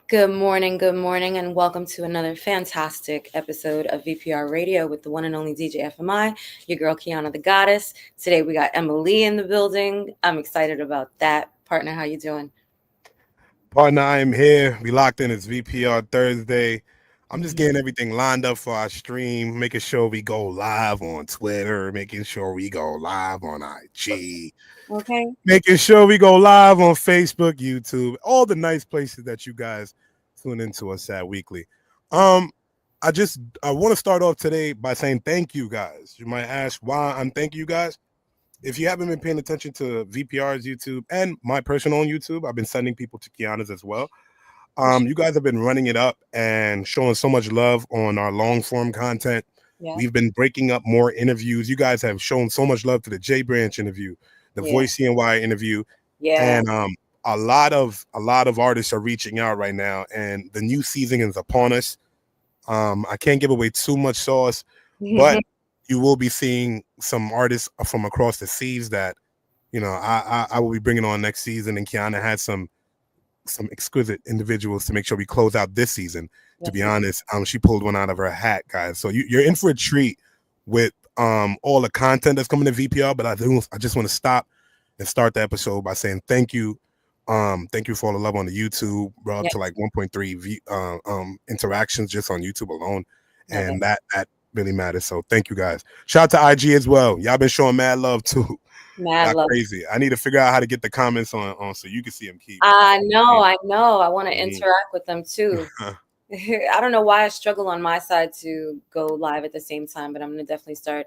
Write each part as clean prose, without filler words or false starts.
Good morning, and welcome to another fantastic episode of VPR Radio with the one and only DJ FMI, your girl Kiana the Goddess. Today we got Emilia Lee in the building. I'm excited about that. Partner, how you doing? Partner, I am here. We locked in. It's VPR Thursday. I'm just getting everything lined up for our stream, making sure we go live on Twitter, making sure we go live on IG, Okay. making sure we go live on Facebook, YouTube, all the nice places that you guys tune into us at weekly. I want to start off today by saying thank you guys. You might ask why I'm thanking you guys. If you haven't been paying attention to VPR's YouTube and my personal on YouTube, I've been sending people to Kiana's as well. You guys have been running it up and showing so much love on our long form content. Yeah. We've been breaking up more interviews. You guys have shown so much love to the J Branch interview, the Voice CNY interview. Yeah. And a lot of artists are reaching out right now, and the new season is upon us. I can't give away too much sauce, but you will be seeing some artists from across the seas that, you know, I will be bringing on next season. And Kiana had some exquisite individuals to make sure we close out this season. To be honest, she pulled one out of her hat, guys. So you're in for a treat with all the content that's coming to VPR. But I just want to stop and start the episode by saying thank you. Thank you for all the love on the YouTube. We're up to like 1.3 interactions just on YouTube alone, and that really matters. So thank you guys. Shout out to IG as well. Y'all been showing mad love too. Mad love. Crazy. I need to figure out how to get the comments on so you can see them. Keep. I know. I want to interact with them too. I don't know why I struggle on my side to go live at the same time, but I'm going to definitely start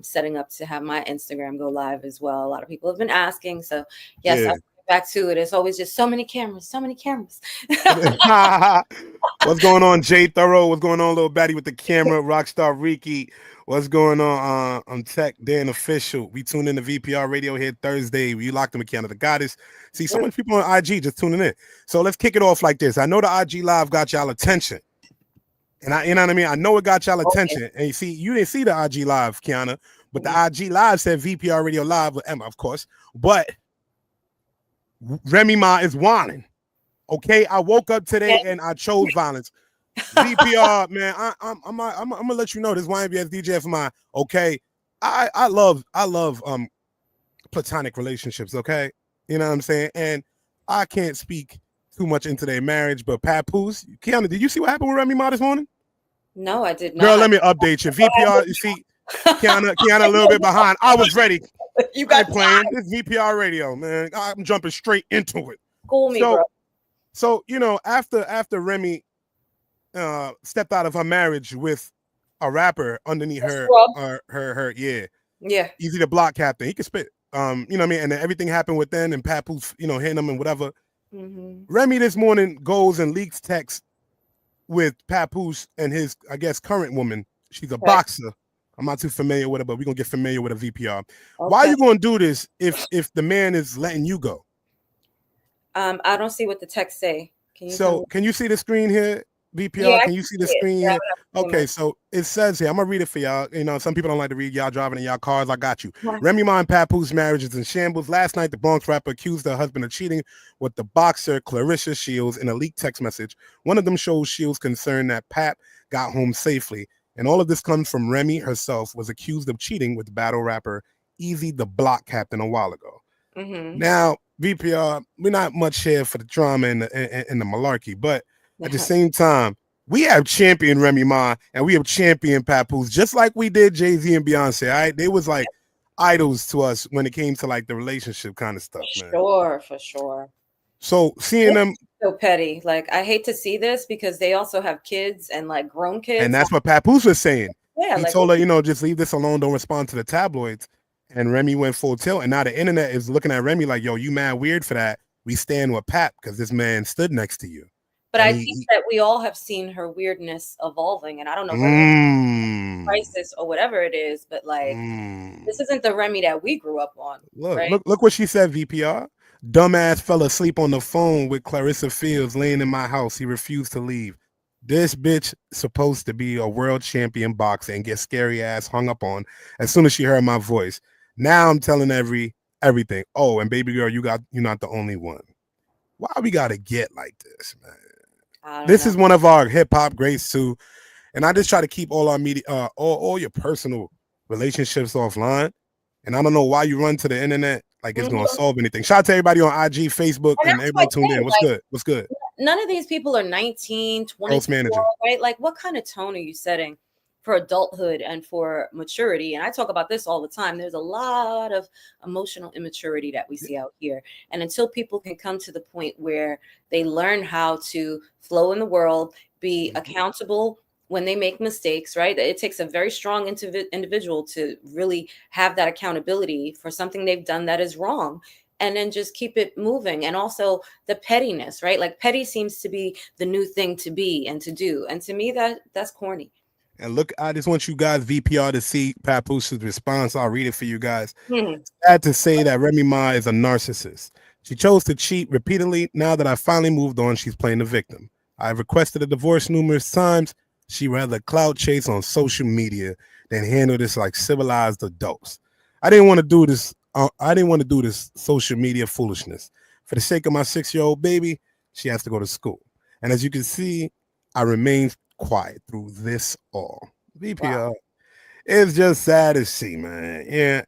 setting up to have my Instagram go live as well. A lot of people have been asking. So yes, I'll get back to it. It's always just so many cameras. What's going on, Jay Thorough? What's going on, little baddie with the camera? Rockstar Ricky. What's going on? I'm Tech Dan Official. We tune in to VPR Radio here Thursday. We locked in with Kiana the Goddess. See, so many people on IG just tuning in. So let's kick it off like this. I know the IG Live got y'all attention. And you know what I mean? I know it got y'all attention. And you see, you didn't see the IG Live, Kiana, but the IG Live said VPR Radio Live with Emma, of course. But Remy Ma is whining. Okay, I woke up today and I chose violence. VPR, man, I'm gonna let you know this YNBS DJ for my okay. I love platonic relationships, okay? You know what I'm saying? And I can't speak too much into their marriage, but Papoose, Kiana, did you see what happened with Remy Ma this morning? No, I did not. Girl, let me update you. VPR, you see, Kiana a little bit behind. I was ready. You got playing this VPR radio, man. I'm jumping straight into it. School me, bro. So, you know, after Remy stepped out of her marriage with a rapper underneath her, Easy the Block Captain. He could spit. You know what I mean? And then everything happened with then and Papoose, you know, hitting him and whatever. Remy this morning goes and leaks text with Papoose and his, I guess, current woman. She's a boxer. I'm not too familiar with her, but we're gonna get familiar with a VPR. Okay. Why are you gonna do this if the man is letting you go? I don't see what the text say. Can you see the screen here, VPR? Yeah, can you see the screen here? Okay, so it says here, I'm gonna read it for y'all. You know, some people don't like to read. Y'all driving in y'all cars. I got you. Remy Ma and Papoose marriage is in shambles. Last night, the Bronx rapper accused her husband of cheating with the boxer Clarissa Shields in a leaked text message. One of them shows Shields concerned that Pap got home safely. And all of this comes from Remy herself, was accused of cheating with battle rapper Easy the Block Captain a while ago. Now, VPR, we're not much here for the drama and the malarkey, but at the same time, we have championed Remy Ma and we have championed Papoose, just like we did Jay-Z and Beyonce. All right, they was like idols to us when it came to like the relationship kind of stuff, man. For sure. So seeing them so petty. Like, I hate to see this because they also have kids and like grown kids. And that's what Papoose was saying. Yeah, he told her, you know, just leave this alone. Don't respond to the tabloids. And Remy went full tilt. And now the internet is looking at Remy like, yo, you mad weird for that. We stand with Pap because this man stood next to you. But I think that we all have seen her weirdness evolving. And I don't know whether it's crisis or whatever it is. But like, this isn't the Remy that we grew up on. Look what she said, VPR. Dumbass fell asleep on the phone with Clarissa Fields laying in my house. He refused to leave. This bitch supposed to be a world champion boxer and get scary ass hung up on as soon as she heard my voice. Now I'm telling everything. Oh, and baby girl, you're not the only one. Why we gotta get like this, man? I don't This know. is one of our hip hop greats too. And I just try to keep all our media, all your personal relationships offline. And I don't know why you run to the internet like it's gonna Mhm. solve anything. Shout out to everybody on IG, Facebook, And and that's my everybody tuned thing. in. What's good? What's good? None of these people are 19, Host 24, manager. right? Like, what kind of tone are you setting for adulthood and for maturity? And I talk about this all the time. There's a lot of emotional immaturity that we see out here. And until people can come to the point where they learn how to flow in the world, be accountable when they make mistakes, right? It takes a very strong individual to really have that accountability for something they've done that is wrong, and then just keep it moving. And also the pettiness, right? Like petty seems to be the new thing to be and to do. And to me, that's corny. And look, I just want you guys, VPR, to see Papoose' response. I'll read it for you guys. Hmm. Sad to say that Remy Ma is a narcissist. She chose to cheat repeatedly. Now that I finally moved on, she's playing the victim. I've requested a divorce numerous times. She rather clout chase on social media than handle this like civilized adults. I didn't want to do this. I didn't want to do this social media foolishness. For the sake of my 6-year-old baby, she has to go to school. And as you can see, I remained quiet through this all. Wow. VPR. It's just sad to see, man. Yeah,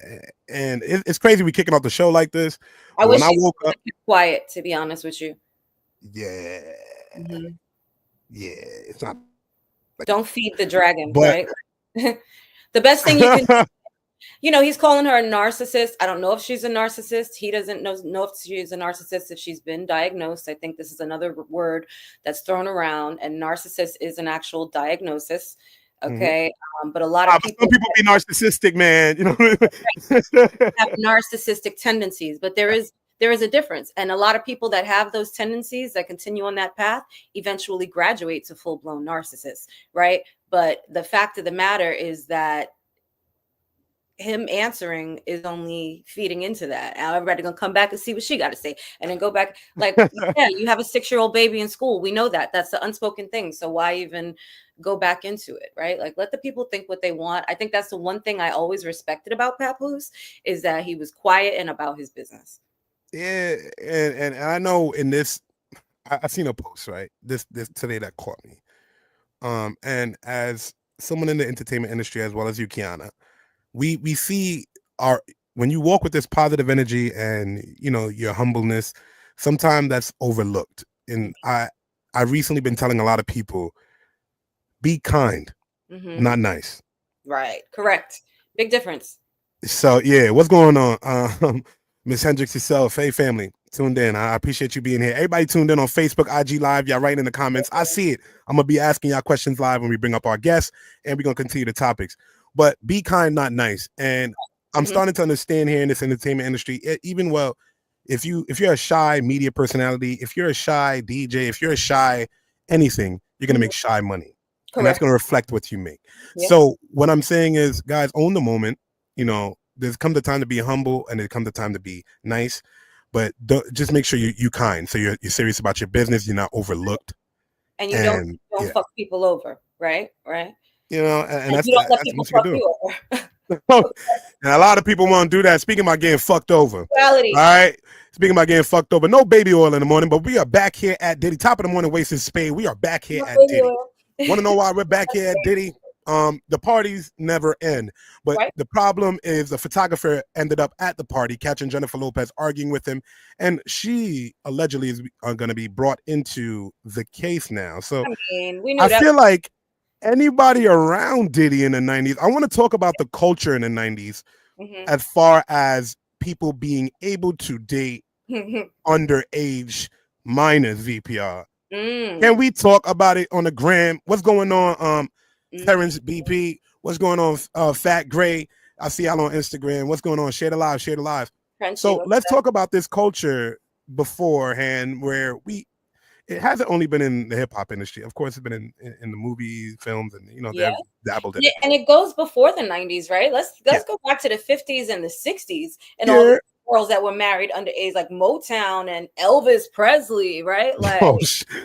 and it's crazy we kicking off the show like this. I But when wish I she woke would up, keep quiet, to be honest with you. yeah, Hmm. yeah, it's not like, Don't feed the dragon, but right? The best thing you can, he's calling her a narcissist. I don't know if she's a narcissist. He doesn't know if she's a narcissist, if she's been diagnosed. I think this is another word that's thrown around, and narcissist is an actual diagnosis. Mhm. Okay. But a lot of But some people people be narcissistic, man. You have know. narcissistic tendencies, but there is a difference. And a lot of people that have those tendencies that continue on that path eventually graduate to full-blown narcissists, right? But the fact of the matter is that him answering is only feeding into that. Now everybody gonna come back and see what she got to say, and then go back. Like, yeah, you have a 6-year-old baby in school. We know that. That's the unspoken thing. So why even go back into it, right? Like, let the people think what they want. I think that's the one thing I always respected about Papoose, is that he was quiet and about his business. Yeah, and I know in this, I seen a post right this today that caught me. And as someone in the entertainment industry as well as you, Kiana, we see our when you walk with this positive energy and your humbleness, sometimes that's overlooked. And I recently been telling a lot of people, be kind, Mm-hmm. not nice. Right. Correct. Big difference. So yeah, what's going on? Miss Hendricks yourself, hey family, tuned in. I appreciate you being here. Everybody tuned in on Facebook, IG Live. Y'all writing in the comments. I see it. I'm gonna be asking y'all questions live when we bring up our guests, and we're gonna continue the topics. But be kind, not nice. And I'm Mm-hmm. starting to understand here in this entertainment industry, even well, if you're a shy media personality, if you're a shy DJ, if you're a shy anything, you're gonna Mm-hmm. make shy money. And that's Correct. gonna reflect what you make. Yeah. So what I'm saying is, guys, own the moment. There's come the time to be humble, and there's come the time to be nice, but just make sure you kind. So you're serious about your business. You're not overlooked, And you don't and don't yeah, fuck people over, right? Right. and And that's you don't let that's people what you can fuck do. you over. And a lot of people want to do that. Speaking about getting fucked over, all Reality. right. Speaking about getting fucked over, no baby oil in the morning, but we are back here at Diddy. Top of the morning, Wasted Spade. We are back here at Diddy. Want to know why we're back here at Diddy? The parties never end, but Right. the problem is the photographer ended up at the party catching Jennifer Lopez arguing with him, and she allegedly is going to be brought into the case now. So I mean, we knew I that. feel like anybody around Diddy in the 90s, I want to talk about the culture in the 90s Mm-hmm. as far as people being able to date underage minors, VPR. Mm, Can we talk about it on the gram? What's going on, mm. Terrence BP? What's going on, Fat Gray? I see y'all on Instagram. What's going on? Share the live, share the live. Crunchy, So what's let's that? talk about this culture beforehand, where it hasn't only been in the hip hop industry. Of course, it's been in the movies, films, and Yeah. they've dabbled in Yeah, it. and it goes before the 90s, right? Let's Yeah, go back to the 50s and the 60s, and all yeah. the girls that were married underage, like Motown and Elvis Presley, right? Like, Oh,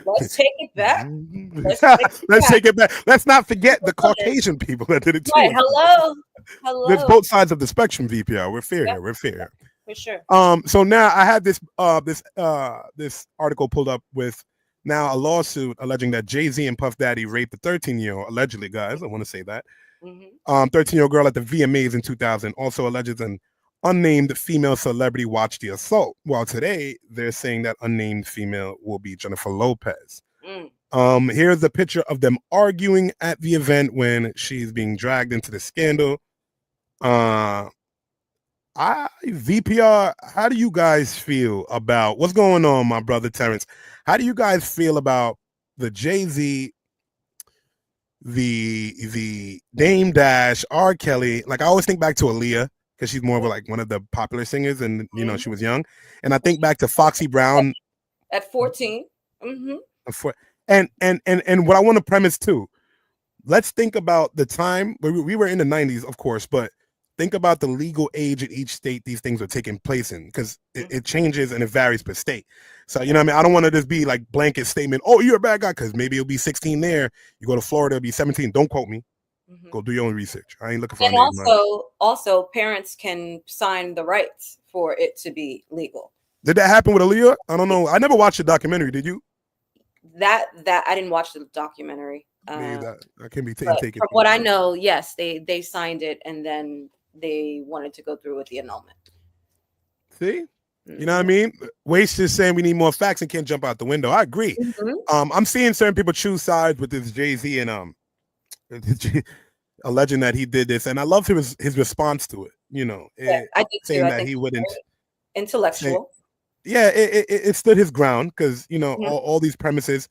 let's take it back. Let's take it let's back. take it back. Let's not forget the Caucasian people that did it Right. too. Hello. There's Hello. both sides of the spectrum, VPR. We're fair Yep, here. We're fair. for sure. So now I have this article pulled up with Now, a lawsuit alleging that Jay-Z and Puff Daddy raped the 13-year-old, allegedly, guys, I want to say that, 13-year-old girl at the VMAs in 2000, also alleges an unnamed female celebrity watched the assault. While today, they're saying that unnamed female will be Jennifer Lopez. Here's a picture of them arguing at the event when she's being dragged into the scandal. VPR, how do you guys feel about what's going on, my brother Terrence? How do you guys feel about the Jay-Z, the Dame Dash, R. Kelly? Like, I always think back to Aaliyah because she's more of like one of the popular singers, and you know she was young. And I think back to Foxy Brown at 14. And what I want to premise too. Let's think about the time we were in the 90s, of course, but think about the legal age in each state these things are taking place in, because it changes and it varies per state. So, you know what I mean? I don't want to just be like blanket statement, oh, you're a bad guy, because maybe it'll be 16 there. You go to Florida, it'll be 17. Don't quote me. Go do your own research. I ain't looking for. And also parents can sign the rights for it to be legal. Did that happen with Aaliyah? I don't know. I never watched the documentary. Did you? That I didn't watch the documentary. I can be taken. From what I know, yes, they signed it, and then they wanted to go through with the annulment. See, you know what I mean? Waste is saying we need more facts and can't jump out the window. I agree. I'm seeing certain people choose sides with this Jay-Z and alleging that he did this, and I love his response to it. You know, I did saying too. that he wouldn't. Intellectual. It stood his ground, because you know all these premises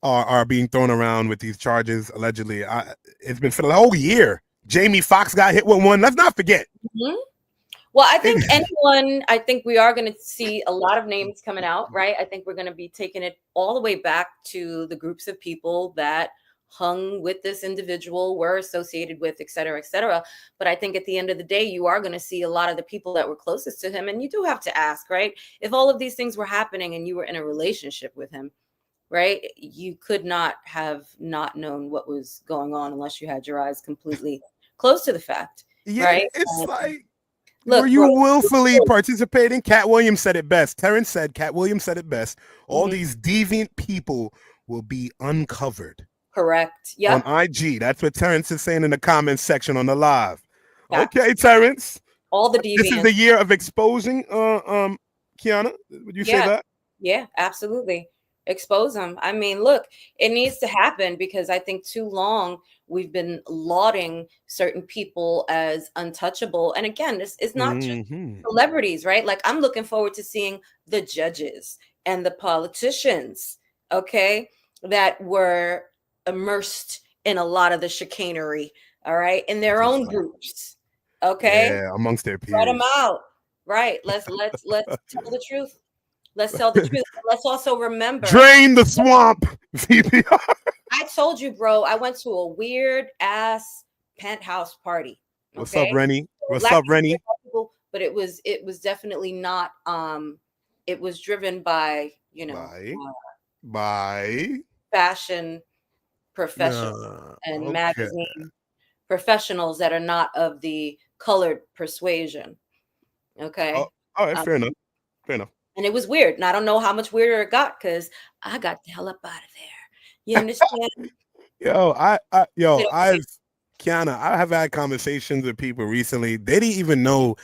are being thrown around with these charges allegedly. It's been for the whole year. Jamie Foxx got hit with one. Let's not forget. Well, I think we are going to see a lot of names coming out, right? I think we're going to be taking it all the way back to the groups of people that hung with this individual, were associated with, et cetera, et cetera. But I think at the end of the day, you are going to see a lot of the people that were closest to him. And you do have to ask, right? If all of these things were happening and you were in a relationship with him, right, you could not have not known what was going on unless you had your eyes completely closed to the fact. Right? It's like, look, were you willfully participating? Cat Williams said it best. Terrence said, Cat Williams said it best. All these deviant people will be uncovered. Correct. Yeah. On IG. That's what Terrence is saying in the comments section on the live. Yeah. Okay, Terrence. All the deviants. This is the year of exposing Kiana. Would you say that? Yeah, absolutely. Expose them. I mean, look, it needs to happen, because I think too long we've been lauding certain people as untouchable. And again, it's not just celebrities, right? Like, I'm looking forward to seeing the judges and the politicians, okay, that were immersed in a lot of the chicanery, all right, in their own groups, okay, amongst their peers. Spread them out, right? Let's tell the truth. Let's tell the truth. Let's also remember. Drain the swamp, VPR. I told you, bro, I went to a weird ass penthouse party. Okay? What's up, Rennie? What's up, Rennie? But it was definitely not. It was driven by, you know, by fashion professionals and magazine professionals that are not of the colored persuasion. Okay. All right. Fair enough. And it was weird. And I don't know how much weirder it got, because I got the hell up out of there. You understand? Kiana, I have had conversations with people recently. They didn't even know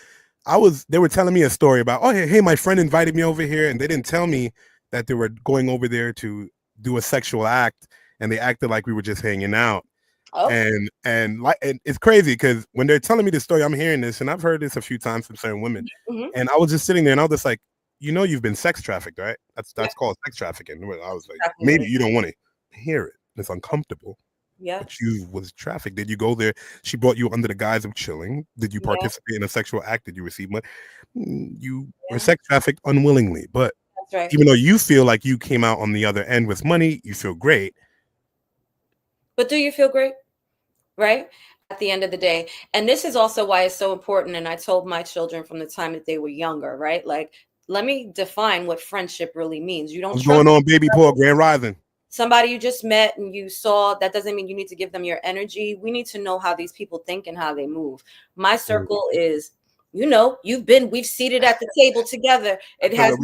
they were telling me a story about, oh, hey, my friend invited me over here, and they didn't tell me that they were going over there to do a sexual act, and they acted like we were just hanging out. Oh. And it's crazy, because when they're telling me the story, I'm hearing this, and I've heard this a few times from certain women. And I was just sitting there, and I was just like, you know, you've been sex trafficked, right? That's called sex trafficking. I was like, maybe you don't want to hear it. It's uncomfortable. Yeah. But you was trafficked. Did you go there? She brought you under the guise of chilling. Did you participate in a sexual act? Did you receive money? You were sex trafficked unwillingly. But even though you feel like you came out on the other end with money, you feel great. But do you feel great? Right? At the end of the day. And this is also why it's so important. And I told my children from the time that they were younger, right? Like, let me define what friendship really means. You don't. What's going on, baby Paul? Grand Rising. Somebody you just met and you saw, that doesn't mean you need to give them your energy. We need to know how these people think and how they move. My circle is, you know, we've seated at the table together. It has.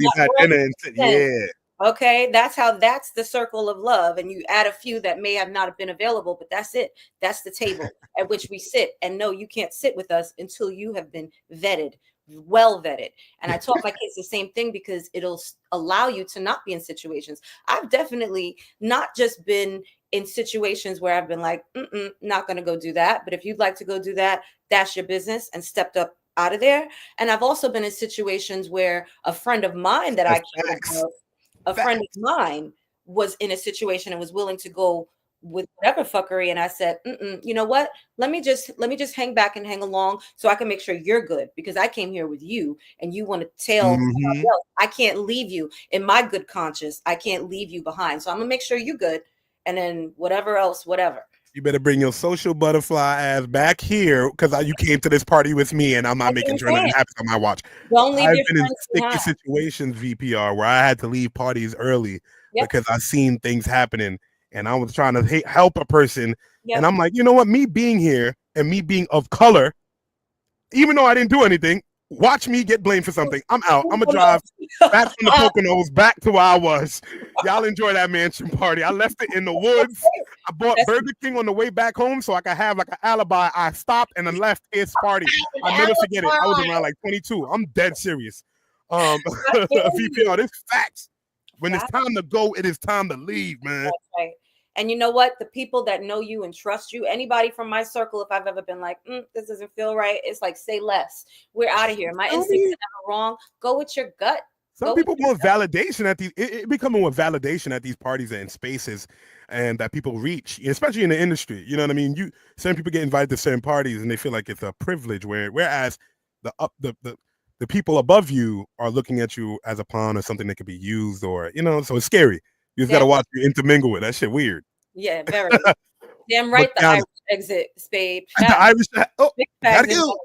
Okay, that's the circle of love. And you add a few that may have not been available, but that's it. That's the table at which we sit. And no, you can't sit with us until you have been vetted, well vetted. And I taught my kids the same thing because it'll allow you to not be in situations. I've definitely not just been in situations where I've been like, not going to go do that. But if you'd like to go do that, that's your business, and stepped up out of there. And I've also been in situations where a friend of mine that I care about, a friend of mine was in a situation and was willing to go with whatever fuckery, and I said, you know what? Let me just hang back and hang along so I can make sure you're good, because I came here with you and you want to tell somebody else. I can't leave you in my good conscience. I can't leave you behind. So I'm gonna make sure you're good, and then whatever else, whatever. You better bring your social butterfly ass back here, because you came to this party with me, and I'm not making sure nothing happens on my watch. Don't leave I've your been in friends sticky behind. situations, VPR, where I had to leave parties early because I seen things happening, and I was trying to help a person. And I'm like, you know what? Me being here and me being of color, even though I didn't do anything, watch me get blamed for something. I'm out. I'm gonna drive back from the Poconos back to where I was. Y'all enjoy that mansion party. I left it in the woods. I bought Burger King on the way back home so I could have like an alibi. I stopped and then left his party. I'll never forget it. I was around like 22. I'm dead serious. VPR, this facts. When it's time to go, it is time to leave, man. That's right. And you know what? The people that know you and trust you, anybody from my circle, if I've ever been like, this doesn't feel right, it's like, say less. We're out of here. My instincts are never wrong. Go with your gut. Some people want validation at these. It becoming with validation at these parties and spaces, and that people reach, especially in the industry. You know what I mean? Certain people get invited to certain parties, and they feel like it's a privilege. Whereas the people above you are looking at you as a pawn or something that could be used, or so it's scary. You just got to watch you intermingle with that shit. Weird. Yeah, very. Damn right. The Irish exit, Spade. The Irish. Oh, gotta go.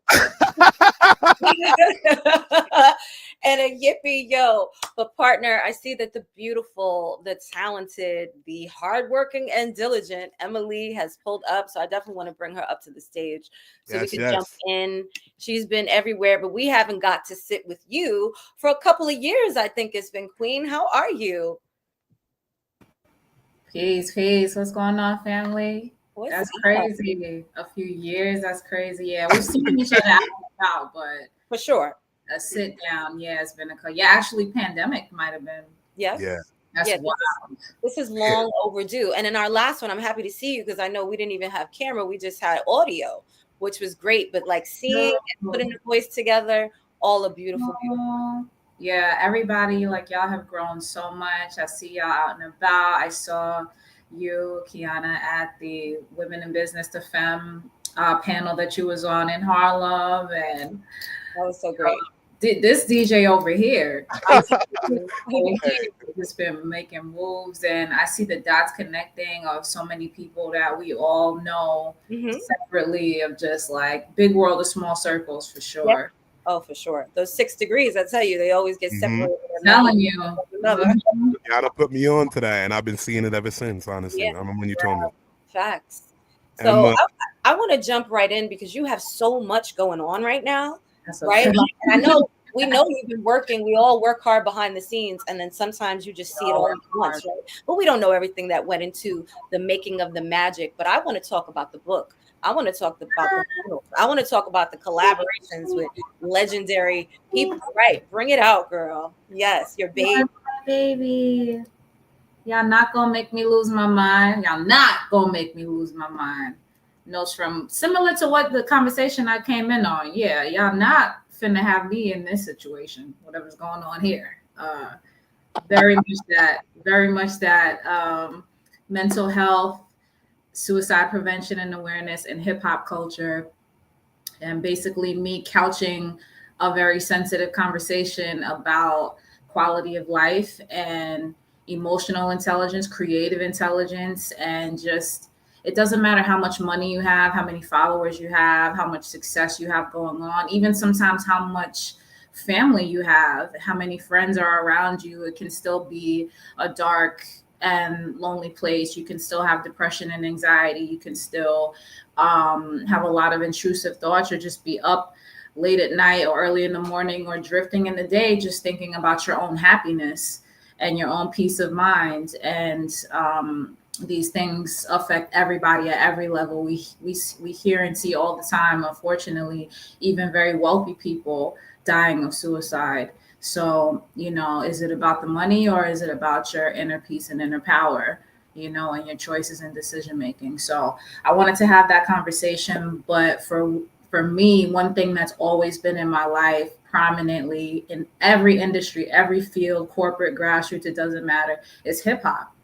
And a yippee, yo. But partner, I see that the beautiful, the talented, the hardworking and diligent Emma Lee has pulled up. So I definitely want to bring her up to the stage so we can jump in. She's been everywhere, but we haven't got to sit with you for a couple of years. I think it's been, Queen. How are you? Peace. What's going on, family? That's crazy. A few years, that's crazy. Yeah, we've seen each other out, but for sure. A sit down, it's been actually pandemic might have been. Yeah. That's wild. This is long overdue. And in our last one, I'm happy to see you because I know we didn't even have camera. We just had audio, which was great. But like seeing and putting the voice together, all a beautiful. Yeah, everybody, like y'all have grown so much. I see y'all out and about. I saw you, Kiana, at the Women in Business to Femme panel that you was on in Harlem, and that was so great. This DJ over here, just been making moves, and I see the dots connecting of so many people that we all know separately, of just like big world of small circles for sure. Yep. Oh, for sure. Those 6 degrees, I tell you, they always get separated. Telling you. Y'all put me on to that, and I've been seeing it ever since, honestly. I remember when you told me. Facts. So I want to jump right in because you have so much going on right now, right? Like, I know we know you've been working. We all work hard behind the scenes, and then sometimes you just see it all at once, right? But we don't know everything that went into the making of the magic. But I want to talk about the book. I want to talk about I want to talk about the collaborations with legendary people. Right. Bring it out, girl. Yes, your baby. Baby. Y'all not gonna make me lose my mind. Y'all not gonna make me lose my mind. Notes from similar to what the conversation I came in on. Yeah, y'all not finna have me in this situation, whatever's going on here. Very much that mental health, suicide prevention and awareness in hip hop culture, and basically me couching a very sensitive conversation about quality of life and emotional intelligence, creative intelligence, and just, it doesn't matter how much money you have, how many followers you have, how much success you have going on, even sometimes how much family you have, how many friends are around you. It can still be a dark and lonely place. You can still have depression and anxiety. You can still have a lot of intrusive thoughts, or just be up late at night or early in the morning or drifting in the day, just thinking about your own happiness. and your own peace of mind. And these things affect everybody at every level. We hear and see all the time, unfortunately, even very wealthy people dying of suicide. So, is it about the money, or is it about your inner peace and inner power, and your choices and decision making? So I wanted to have that conversation. But for me, one thing that's always been in my life prominently in every industry, every field, corporate, grassroots, it doesn't matter, is hip hop.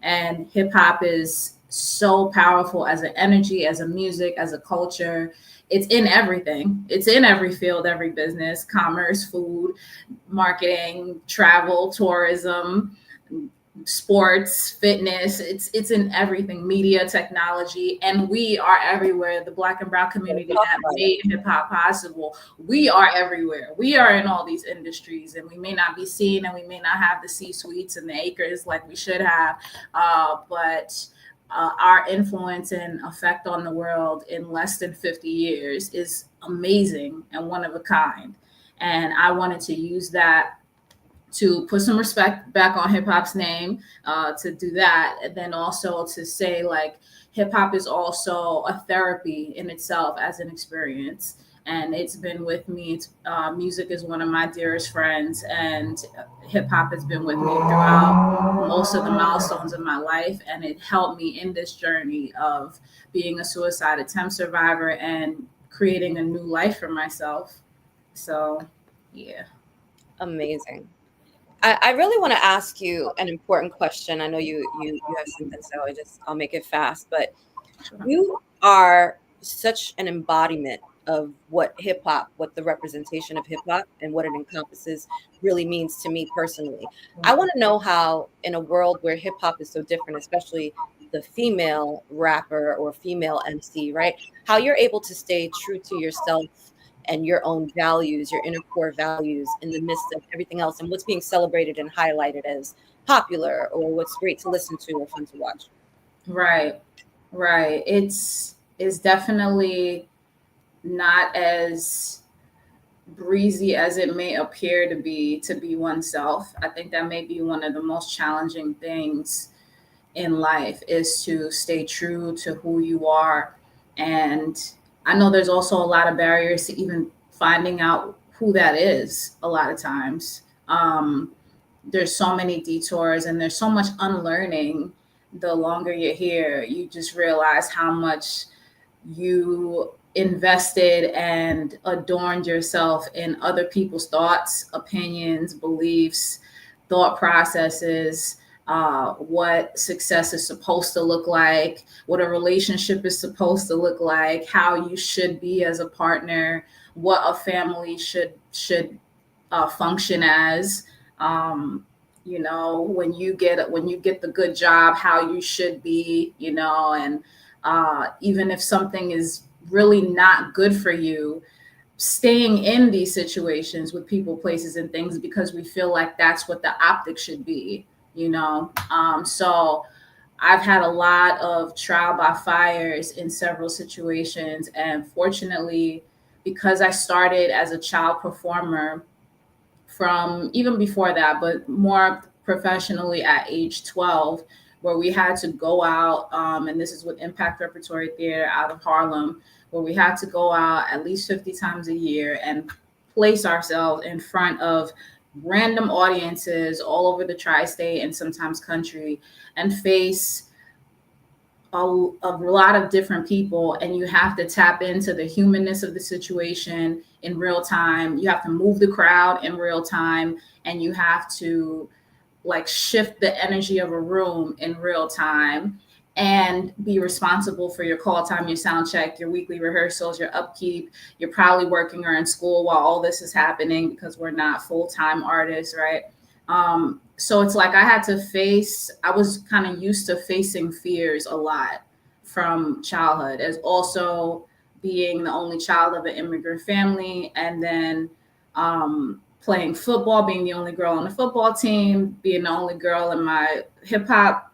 And hip hop is so powerful as an energy, as a music, as a culture. It's in everything. It's in every field, every business, commerce, food, marketing, travel, tourism, sports, fitness. It's in everything, media, technology, and we are everywhere. The Black and Brown community that made hip hop possible, we are everywhere. We are in all these industries, and we may not be seen, and we may not have the C-suites and the acres like we should have, but our influence and effect on the world in less than 50 years is amazing and one of a kind. And I wanted to use that to put some respect back on hip hop's name, to do that. And then also to say, like, hip hop is also a therapy in itself as an experience. And it's been with me. Music is one of my dearest friends, and hip hop has been with me throughout most of the milestones of my life. And it helped me in this journey of being a suicide attempt survivor and creating a new life for myself. So, yeah. Amazing. I really want to ask you an important question. I know you have something, so I'll make it fast. But you are such an embodiment of what hip hop, what the representation of hip hop and what it encompasses really means to me personally. I want to know how, in a world where hip hop is so different, especially the female rapper or female MC, right? How you're able to stay true to yourself and your own values, your inner core values in the midst of everything else, and what's being celebrated and highlighted as popular, or what's great to listen to or fun to watch. Right. It's definitely not as breezy as it may appear to be oneself. I think that may be one of the most challenging things in life, is to stay true to who you are. And I know there's also a lot of barriers to even finding out who that is a lot of times. There's so many detours, and there's so much unlearning. The longer you're here, you just realize how much you invested and adorned yourself in other people's thoughts, opinions, beliefs, thought processes, what success is supposed to look like, what a relationship is supposed to look like, how you should be as a partner, what a family should function as. When you get the good job, how you should be, and even if something is really not good for you, staying in these situations with people, places, and things because we feel like that's what the optics should be. So I've had a lot of trial by fires in several situations. And fortunately, because I started as a child performer from even before that, but more professionally at age 12, where we had to go out, and this is with Impact Repertory Theater out of Harlem, where we had to go out at least 50 times a year and place ourselves in front of random audiences all over the tri-state and sometimes country, and face a lot of different people. And you have to tap into the humanness of the situation in real time. You have to move the crowd in real time, and you have to shift the energy of a room in real time, and be responsible for your call time, your sound check, your weekly rehearsals, your upkeep. You're probably working or in school while all this is happening, because we're not full-time artists, right? So it's like I was kind of used to facing fears a lot from childhood, as also being the only child of an immigrant family, and then playing football, being the only girl on the football team, being the only girl in my hip hop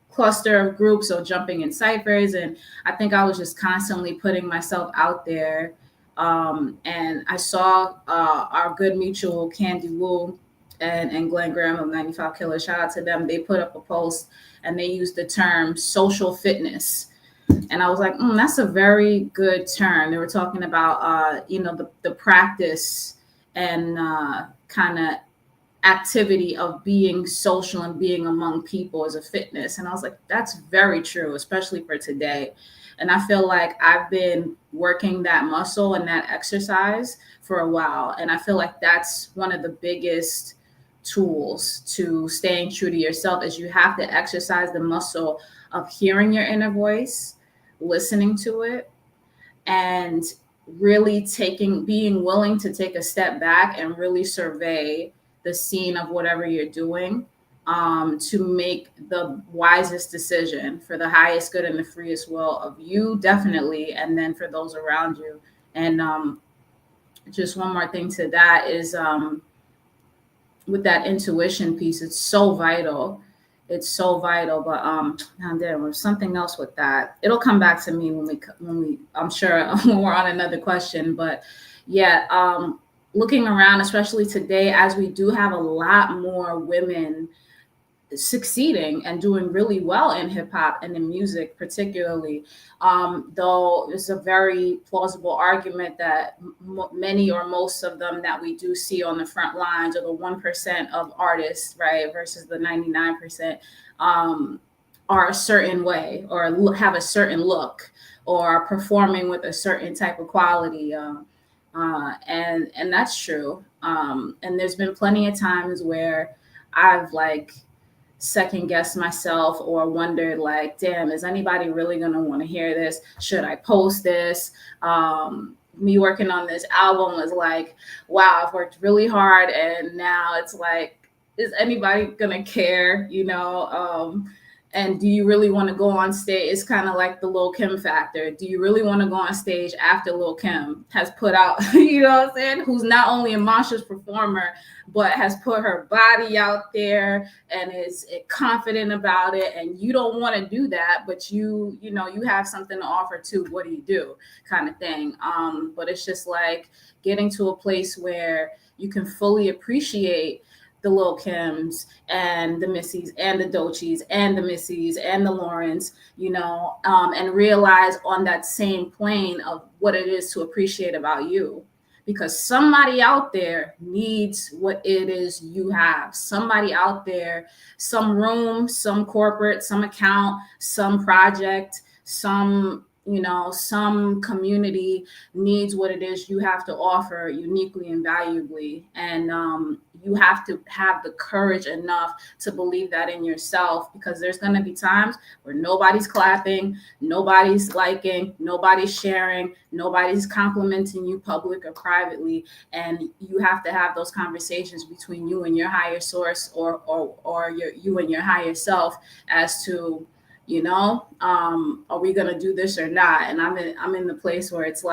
cluster of groups, so jumping in ciphers. And I think I was just constantly putting myself out there. And I saw our good mutual Candy Wu and Glenn Graham of 95 Killer, shout out to them. They put up a post and they used the term social fitness. And I was like, that's a very good term. They were talking about, the practice and kind of activity of being social and being among people as a fitness. And I was like, that's very true, especially for today. And I feel like I've been working that muscle and that exercise for a while. And I feel like that's one of the biggest tools to staying true to yourself is you have to exercise the muscle of hearing your inner voice, listening to it, and really being willing to take a step back and really survey the scene of whatever you're doing, to make the wisest decision for the highest good and the freest will of you, definitely, and then for those around you. And just one more thing to that is with that intuition piece, it's so vital. It's so vital. But there was something else with that. It'll come back to me when we I'm sure when we're on another question. But yeah, looking around, especially today, as we do have a lot more women succeeding and doing really well in hip hop and in music, particularly, though it's a very plausible argument that many or most of them that we do see on the front lines, or the 1% of artists, right, versus the 99%, are a certain way or have a certain look or performing with a certain type of quality. And that's true. And there's been plenty of times where I've second guessed myself or wondered damn, is anybody really going to want to hear this? Should I post this? Me working on this album was wow, I've worked really hard. And now it's is anybody going to care? And do you really want to go on stage? It's kind of like the Lil Kim factor. Do you really want to go on stage after Lil Kim has put out, you know what I'm saying? Who's not only a monstrous performer, but has put her body out there and is confident about it. And you don't want to do that, but you have something to offer too. What do you do? Kind of thing. But it's just getting to a place where you can fully appreciate the Lil Kims and the Missies and the Doechis and the Missies and the Laurens, and realize on that same plane of what it is to appreciate about you. Because somebody out there needs what it is you have. Somebody out there, some room, some corporate, some account, some project, some community needs what it is you have to offer uniquely and valuably. And you have to have the courage enough to believe that in yourself, because there's going to be times where nobody's clapping, nobody's liking, nobody's sharing, nobody's complimenting you public or privately. And you have to have those conversations between you and your higher source or you and your higher self as to, are we going to do this or not? And I'm in the place where it's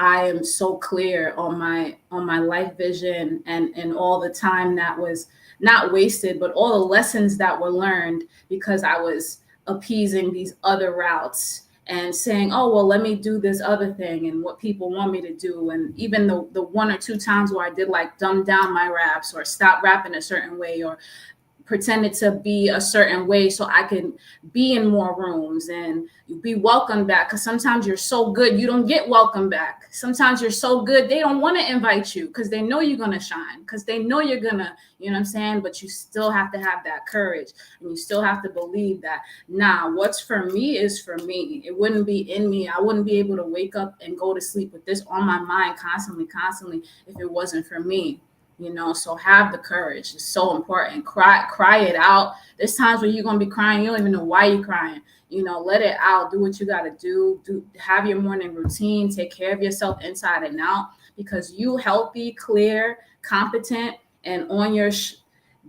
I am so clear on my life vision and all the time that was not wasted, but all the lessons that were learned because I was appeasing these other routes and saying, oh, well, let me do this other thing and what people want me to do. And even the one or two times where I did dumb down my raps or stop rapping a certain way or pretended to be a certain way so I can be in more rooms and be welcomed back. Because sometimes you're so good, you don't get welcome back. Sometimes you're so good, they don't want to invite you because they know you're going to shine, because they know you're going to, you know what I'm saying? But you still have to have that courage, and you still have to believe that, what's for me is for me. It wouldn't be in me. I wouldn't be able to wake up and go to sleep with this on my mind constantly, if it wasn't for me. So have the courage. It's so important. Cry it out. There's times where you're going to be crying. You don't even know why you're crying. Let it out. Do what you got to do. Have your morning routine. Take care of yourself inside and out, because you healthy, clear, competent, and on your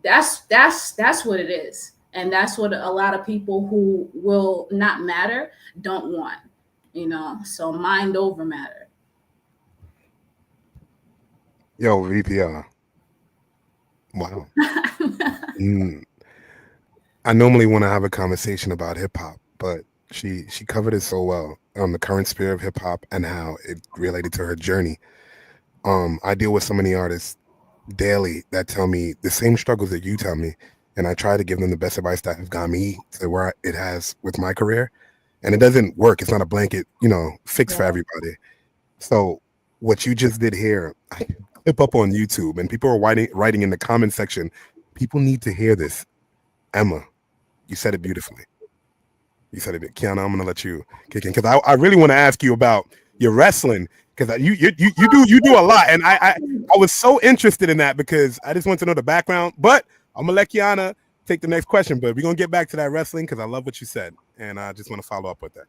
that's what it is. And that's what a lot of people who will not matter don't want, so mind over matter. Yo, VPR. Wow. I normally want to have a conversation about hip hop, but she covered it so well on the current spirit of hip hop and how it related to her journey. I deal with so many artists daily that tell me the same struggles that you tell me, and I try to give them the best advice that has got me to where it has with my career. And it doesn't work. It's not a blanket, fix for everybody. So what you just did here, I clip up on YouTube, and people are writing in the comment section. People need to hear this. Emma, you said it beautifully. You said it, Kiana. I'm gonna let you kick in because I really want to ask you about your wrestling because you do a lot, and I was so interested in that because I just want to know the background. But I'm gonna let Kiana take the next question, but we're gonna get back to that wrestling because I love what you said, and I just want to follow up with that.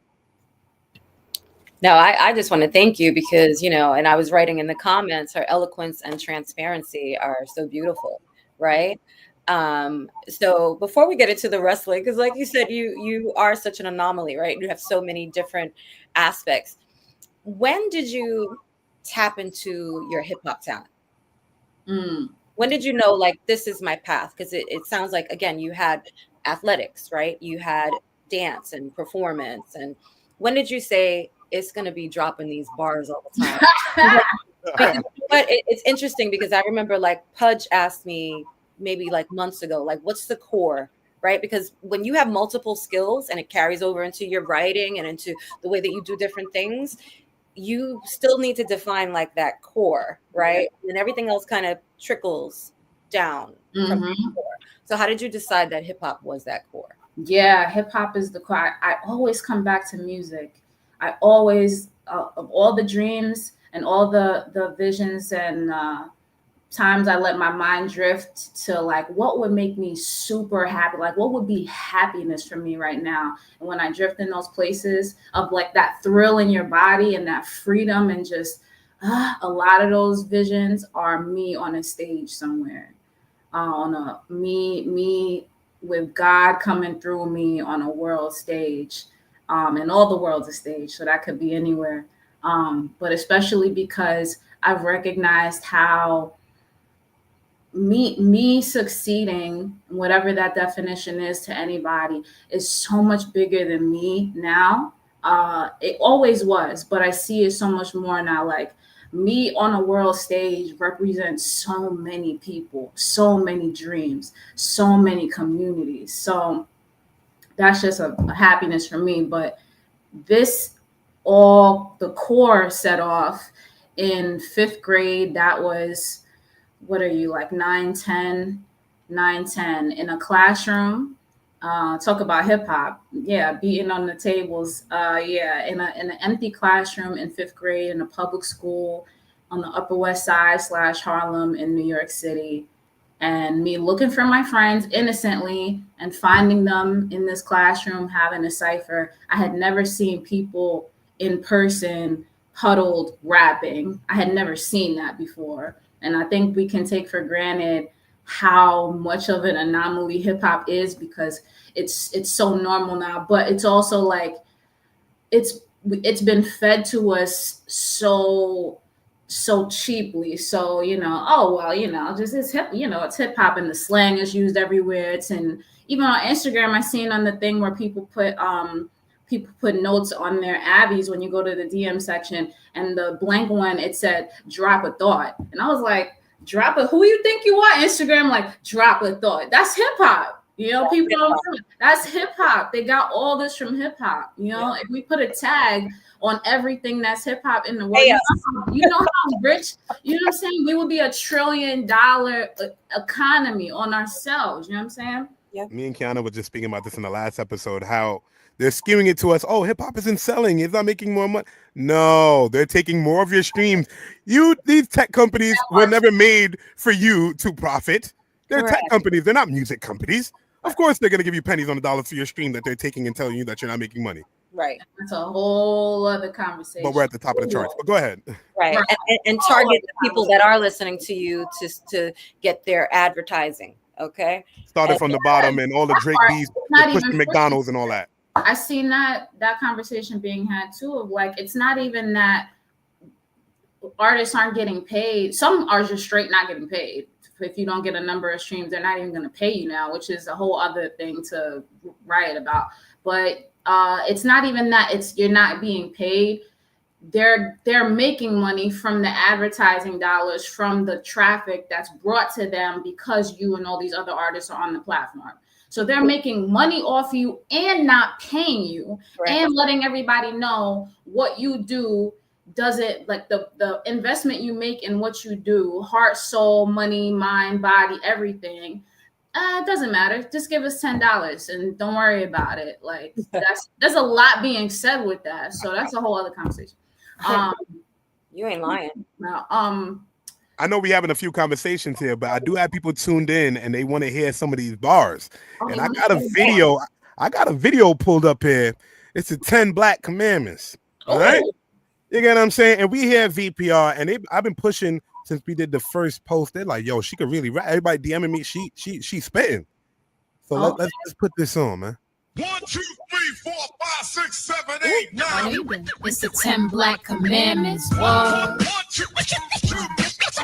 No, I just want to thank you because, and I was writing in the comments, her eloquence and transparency are so beautiful, right? So before we get into the wrestling, because like you said, you are such an anomaly, right? You have so many different aspects. When did you tap into your hip hop talent? When did you know, like, this is my path? Because it sounds like, again, you had athletics, right? You had dance and performance. And when did you say, it's going to be dropping these bars all the time? But it's interesting because I remember like Pudge asked me maybe like months ago, like, what's the core, right? Because when you have multiple skills and it carries over into your writing and into the way that you do different things, you still need to define like that core, right? And everything else kind of trickles down from the core. So how did you decide that hip hop was that core? Yeah, hip hop is the core. I always come back to music. I always, of all the dreams and all the visions and times I let my mind drift to like, what would make me super happy? Like, what would be happiness for me right now? And when I drift in those places of like that thrill in your body and that freedom and just a lot of those visions are me on a stage somewhere, me with God coming through me on a world stage. And all the world's a stage, so that could be anywhere. But especially because I've recognized how me succeeding, whatever that definition is to anybody, is so much bigger than me now. It always was, but I see it so much more now. Like, me on a world stage represents so many people, so many dreams, so many communities. So that's just a happiness for me. But this, all the core set off in 5th grade. That was, what are you, like 9, 10 in a classroom. Talk about hip hop. Yeah, beating on the tables. In an empty classroom in 5th grade in a public school on the Upper West Side / Harlem in New York City. And me looking for my friends innocently and finding them in this classroom having a cipher. I had never seen people in person huddled rapping. I had never seen that before. And I think we can take for granted how much of an anomaly hip hop is because it's so normal now. But it's also like it's been fed to us so cheaply. So, oh well, just it's hip, it's hip hop and the slang is used everywhere. It's in, even on Instagram, I seen on the thing where people put notes on their Abbeys when you go to the DM section, and the blank one, it said drop a thought. And I was like, who you think you are? Instagram, like, drop a thought. That's hip hop. People don't know. That's hip hop. They got all this from hip hop. If we put a tag on everything that's hip hop in the world, you know how rich, you know what I'm saying? We would be $1 trillion economy on ourselves. You know what I'm saying? Yeah. Me and Kiana were just speaking about this in the last episode, how they're skewing it to us. Oh, hip hop isn't selling. It's not making more money. No, they're taking more of your streams. These tech companies were never made for you to profit. They're tech companies. They're not music companies. Of course, they're going to give you pennies on the dollar for your stream that they're taking and telling you that you're not making money. Right. That's a whole other conversation. But we're at the top of the charts. But go ahead. Right. And target the people that are listening to you to get their advertising. Okay. Started from the bottom and all the Drake beats, pushing McDaniels and all that. I seen that conversation being had too, of like, it's not even that artists aren't getting paid. Some are just straight not getting paid. If you don't get a number of streams, they're not even going to pay you now, which is a whole other thing to write about. But it's not even that you're not being paid. they're making money from the advertising dollars, from the traffic that's brought to them because you and all these other artists are on the platform. So they're making money off you and not paying you, and letting everybody know what you do doesn't, like the investment you make in what you do, heart, soul, money, mind, body, everything. It doesn't matter. Just give us $10 and don't worry about it. Like there's a lot being said with that. So that's a whole other conversation. You ain't lying. Now, I know we're having a few conversations here, but I do have people tuned in and they want to hear some of these bars. And I got a video pulled up here. It's the 10 Black Commandments. All right. You get what I'm saying? And we here at VPR, and I've been pushing since we did the first post. They're like, yo, she could really rap. Everybody DMing me, she spitting. So let's put this on, man. 1, 2, 3, 4, 5, 6, 7, 8, 9. It's the 10 Black Commandments. Whoa. 1, 2, 3, 4, 5, 6,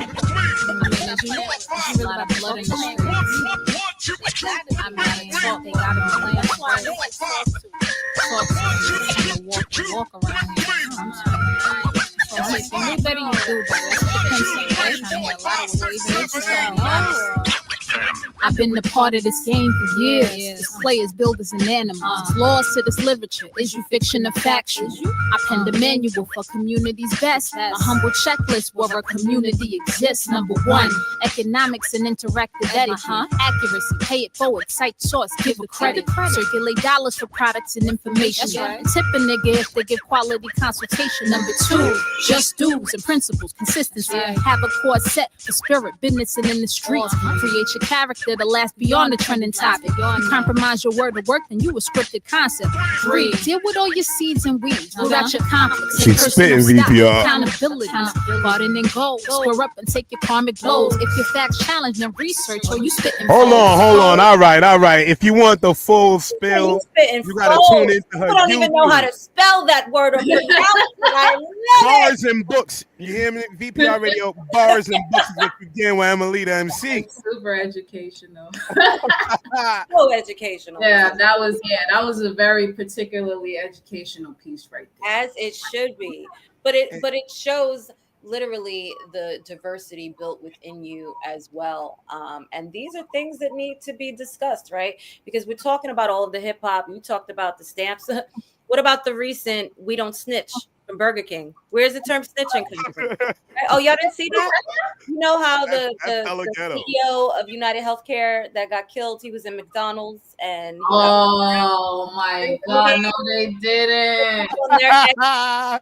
I've been a part of this game for years. It's players, builders, and animals. Laws to this literature. Is you fiction or factual? I penned a manual for community's best. A humble checklist where a community exists. Number 1, economics and interactive etiquette. Accuracy, pay it forward, cite source, give a credit. Circulate dollars for products and information. Tip a nigga if they give quality consultation. Number 2, just dues and principles, consistency. Have a core set for spirit, business, and in the streets. Create your character to last beyond the trending topic. You compromise your word of work, then you a scripted concept. 3, deal with all your seeds and weeds without your conflicts. She's spitting VPR. Accountability, garden and goals. Square up and take your karmic blows. If your facts challenge, then research or you spitting. Hold on. All right. If you want the full spill, you gotta tune into her. I don't even know how to spell that word or pronounce it. I love Bars and books. You hear me? VPR Radio, bars and books is what you get with Emilia A M.C. Super educational. So educational. Yeah, that was a very particularly educational piece right there. As it should be. But it shows literally the diversity built within you as well. And these are things that need to be discussed, right? Because we're talking about all of the hip hop. You talked about the stamps. What about the recent "We Don't Snitch" from Burger King? Where's the term snitching coming from? Oh, y'all didn't see that? You know how the CEO of United Healthcare that got killed, he was in McDaniels and oh my God, no, they didn't.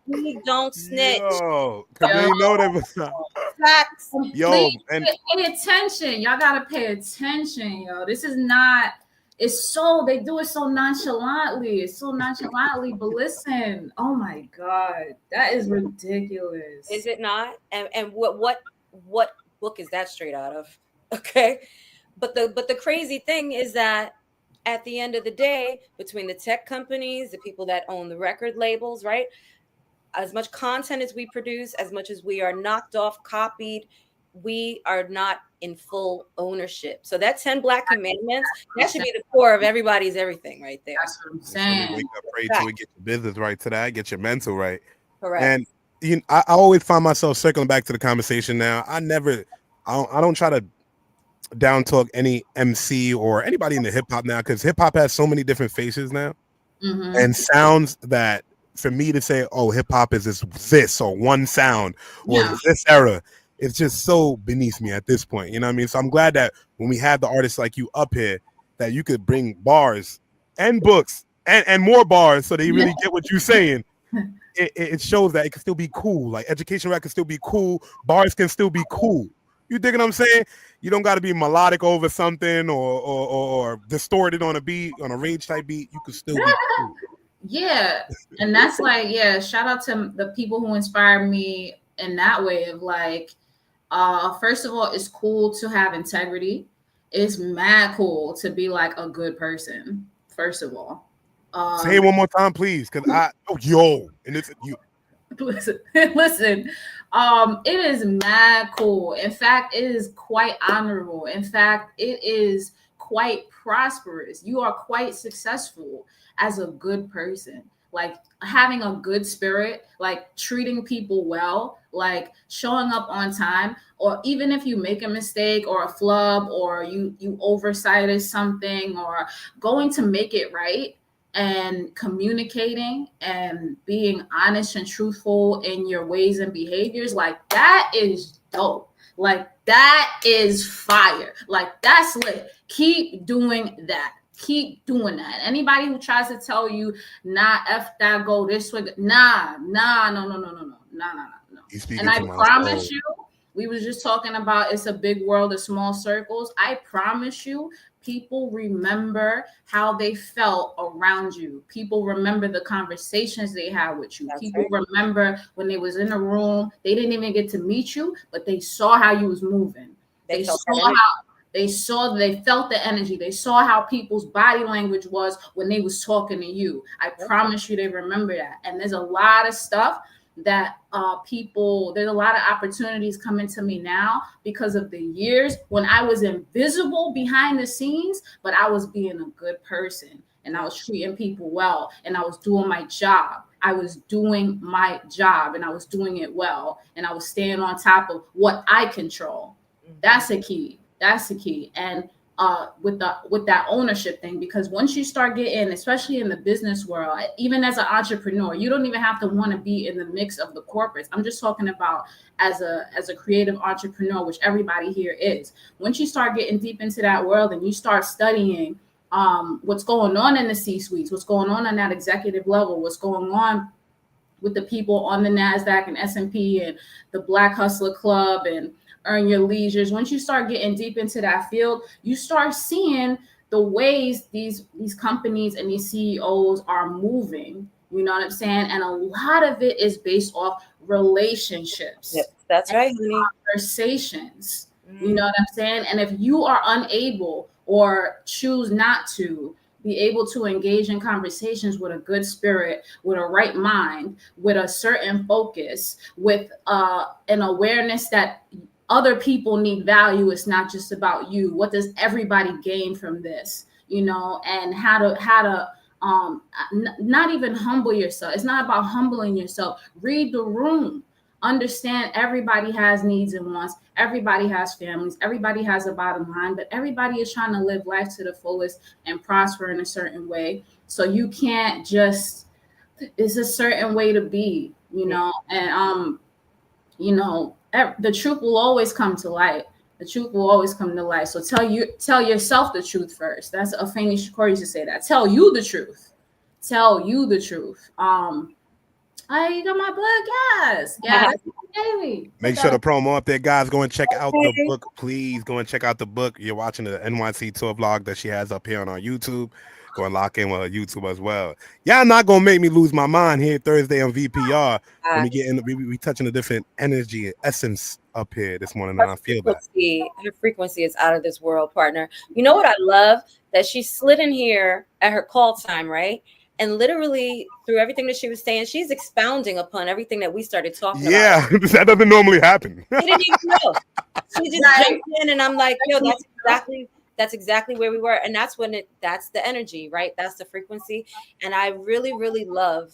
We don't snitch. Yo, they know that was facts. Yo, please and pay attention. Y'all gotta pay attention, yo. This is not. It's so they do it so nonchalantly. It's so nonchalantly, but listen, oh my God, that is ridiculous. Is it not? And what book is that straight out of? Okay, but the crazy thing is that at the end of the day, between the tech companies, the people that own the record labels, right? As much content as we produce, as much as we are knocked off, copied, we are not in full ownership. So that 10 Black Commandments, that should be the core of everybody's everything right there. That's what I'm saying. Wake up, pray to it, get your business right to that, get your mental right. Correct. And I always find myself circling back to the conversation now. I don't try to down talk any MC or anybody in the hip hop now, because hip hop has so many different faces now and sounds that for me to say, oh, hip hop is this or one sound or this era, it's just so beneath me at this point. You know what I mean? So I'm glad that when we have the artists like you up here, that you could bring bars and books and more bars so they really get what you're saying. It shows that it can still be cool. Like education rap can still be cool. Bars can still be cool. You dig what I'm saying? You don't got to be melodic over something or distorted on a beat, on a rage type beat. You can still be cool. Yeah. And that's like, shout out to the people who inspired me in that way of like, first of all, it's cool to have integrity. It's mad cool to be like a good person, first of all. Say it one more time, please, because and it's you. Listen. It is mad cool. In fact, it is quite honorable. In fact, it is quite prosperous. You are quite successful as a good person. like having a good spirit, like treating people well, like showing up on time, or even if you make a mistake or a flub or you oversighted something, or going to make it right and communicating and being honest and truthful in your ways and behaviors, like that is dope. Like that is fire. Like that's lit. Keep doing that. Keep doing that. Anybody who tries to tell you, nah, F that, go this way, nah, no. And I promise you, we was just talking about it's a big world of small circles. I promise you, people remember how they felt around you. People remember the conversations they had with you. People remember when they was in a room, they didn't even get to meet you, but they saw how you was moving. They felt the energy. They saw how people's body language was when they was talking to you. I promise you they remember that. And there's a lot of stuff that there's a lot of opportunities coming to me now because of the years when I was invisible behind the scenes, but I was being a good person and I was treating people well and I was doing my job. I was doing my job and I was doing it well and I was staying on top of what I control. That's the key. That's the key. And with that ownership thing, because once you start getting, especially in the business world, even as an entrepreneur, you don't even have to want to be in the mix of the corporates. I'm just talking about as a creative entrepreneur, which everybody here is. Once you start getting deep into that world and you start studying what's going on in the C-suites, what's going on that executive level, what's going on with the people on the NASDAQ and S&P and the Black Hustler Club and Earn Your Leisures. Once you start getting deep into that field, you start seeing the ways these companies and these CEOs are moving. You know what I'm saying? And a lot of it is based off relationships. Yep, that's right. Conversations. You know what I'm saying? And if you are unable or choose not to be able to engage in conversations with a good spirit, with a right mind, with a certain focus, with an awareness that other people need value. It's not just about you. What does everybody gain from this? You know, and how to not even humble yourself. It's not about humbling yourself. Read the room. Understand everybody has needs and wants. Everybody has families. Everybody has a bottom line, but everybody is trying to live life to the fullest and prosper in a certain way. So you can't just, it's a certain way to be, you know, and you know, the truth will always come to light. The truth will always come to light. So tell yourself the truth first. That's a famous Shakur used to say that. Tell you the truth. Tell you the truth. You got my book, yes. Baby. Make sure to promo up there, guys. Go and check out the book. Please go and check out the book. You're watching the NYC tour vlog that she has up here on our YouTube. Go and lock in with her YouTube as well. Y'all not gonna make me lose my mind here Thursday on VPR. When we get in, we touching a different energy and essence up here this morning, and I feel that. Her frequency is out of this world, partner. You know what I love? That she slid in here at her call time, right? And literally through everything that she was saying, she's expounding upon everything that we started talking about. Yeah, that doesn't normally happen. She didn't even know. She just jumped in, and I'm like, yo, that's exactly where we were. And that's that's the energy, right? That's the frequency. And I really, really love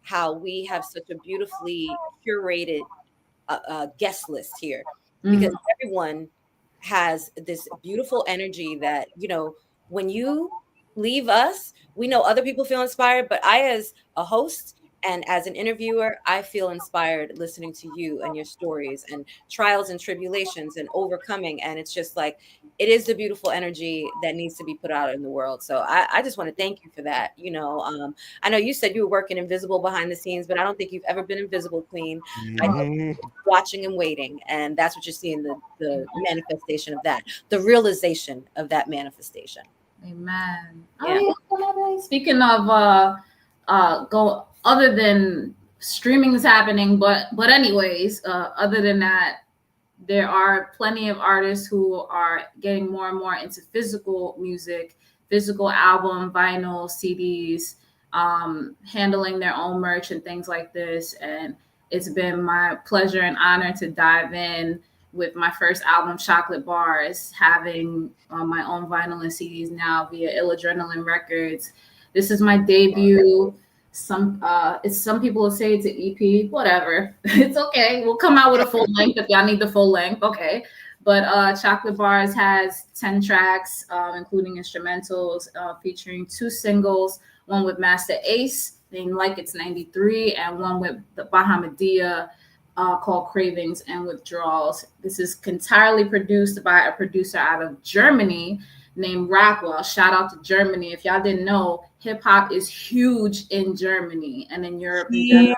how we have such a beautifully curated guest list here, because everyone has this beautiful energy that, you know, when you leave us, we know other people feel inspired, but I, as a host and as an interviewer, I feel inspired listening to you and your stories and trials and tribulations and overcoming. And it's just like, it is the beautiful energy that needs to be put out in the world. So I just want to thank you for that. You know, I know you said you were working invisible behind the scenes, but I don't think you've ever been invisible, Queen. I know, watching and waiting. And that's what you're seeing, the manifestation of that, the realization of that manifestation. Amen. Yeah. Speaking of other than streaming is happening, but anyways, other than that, there are plenty of artists who are getting more and more into physical music, physical album, vinyl, CDs, handling their own merch and things like this. And it's been my pleasure and honor to dive in with my first album, Chocolate Bars, having my own vinyl and CDs now via Ill Adrenaline Records. This is my debut some people will say it's an EP, whatever. It's okay. We'll come out with a full length if y'all need the full length. Okay. But Chocolate Bars has 10 tracks, including instrumentals, featuring 2 singles, one with Master Ace named Like It's 93, and one with the Bahamadia called Cravings and Withdrawals. This is entirely produced by a producer out of Germany named Rockwell. Shout out to Germany. If y'all didn't know, hip hop is huge in Germany and in Europe in general.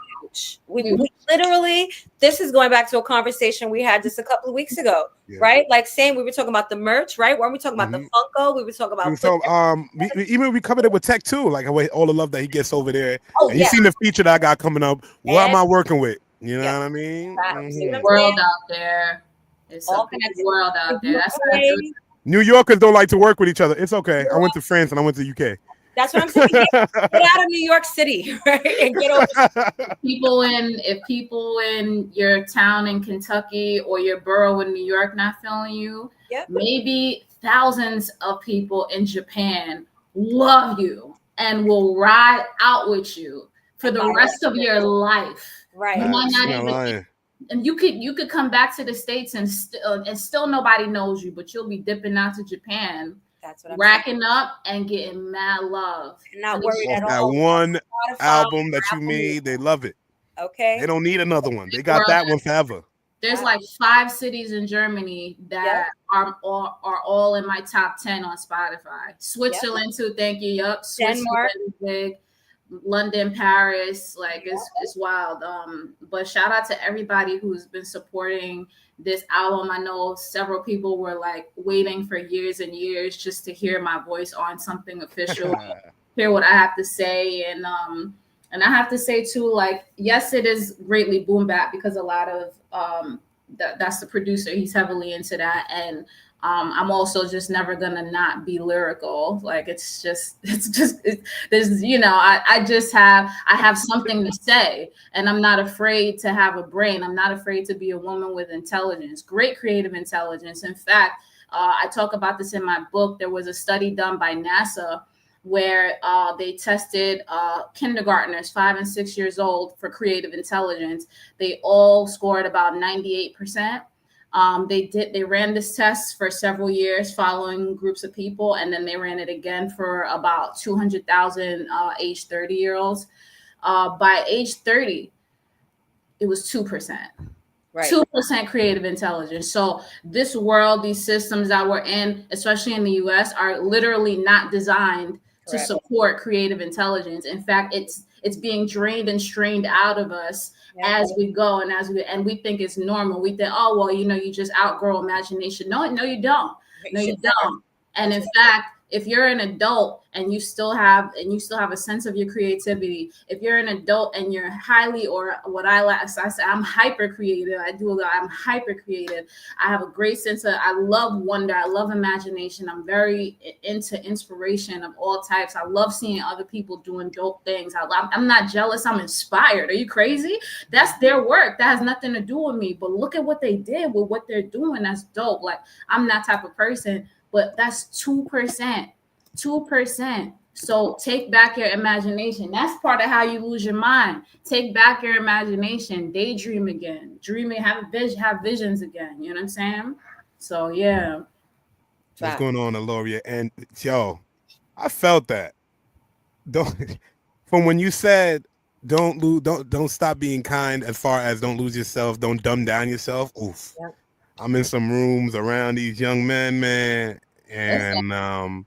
We literally, this is going back to a conversation we had just a couple of weeks ago, right? Like saying we were talking about the merch, right? Weren't we talking about the Funko? We were talking about we covered it with Tech too, like all the love that he gets over there. And you seen the feature that I got coming up. What am I working with? You know what I mean? World out there. It's a big world out there. That's New Yorkers don't like to work with each other. It's okay. I went to France and I went to UK. That's what I'm saying. Get out of New York City, right? And get over. If people in your town in Kentucky or your borough in New York not feeling you, maybe thousands of people in Japan love you and will ride out with you for the rest of your life. Right. You might not even. And you could come back to the States and still nobody knows you, but you'll be dipping out to Japan. That's what I'm racking up and getting mad love. Not worried at all. That one album that you made, they love it. Okay. They don't need another one. They got that one forever. There's like 5 cities in Germany that are all in my top 10 on Spotify. Switzerland too, thank you. Yup. Denmark, big. London, Paris, like it's wild. But shout out to everybody who's been supporting this album. I know several people were like waiting for years and years just to hear my voice on something official, hear what I have to say, and I have to say too, like, yes, it is greatly boom bap because a lot of that's the producer. He's heavily into that, and I'm also just never gonna not be lyrical. Like there's I have something to say, and I'm not afraid to have a brain. I'm not afraid to be a woman with intelligence, great creative intelligence. In fact, I talk about this in my book. There was a study done by NASA where they tested kindergartners 5 and 6 years old for creative intelligence. They all scored about 98%. They ran this test for several years following groups of people, and then they ran it again for about 200,000 age 30-year-olds. By age 30, it was 2%. Right. 2% creative intelligence. So this world, these systems that we're in, especially in the US, are literally not designed to support creative intelligence. In fact, it's being drained and strained out of us as we go, and we think it's normal. We think, oh well, you just outgrow imagination. No, you don't. No, you don't. And in fact, if you're an adult and you still have a sense of your creativity, if you're an adult and you're highly, or what I say, I'm hyper creative. I'm hyper creative. I have a great sense of, I love wonder. I love imagination. I'm very into inspiration of all types. I love seeing other people doing dope things. I'm not jealous. I'm inspired. Are you crazy? That's their work. That has nothing to do with me. But look at what they did with what they're doing. That's dope. Like, I'm that type of person. But that's 2%. 2%. So take back your imagination. That's part of how you lose your mind. Take back your imagination. Daydream again. Dreaming, have visions again. You know what I'm saying? So yeah. What's going on, Aloria? And yo, I felt that. From when you said don't stop being kind, as far as don't lose yourself, don't dumb down yourself. Oof. Yeah. I'm in some rooms around these young men, man, and my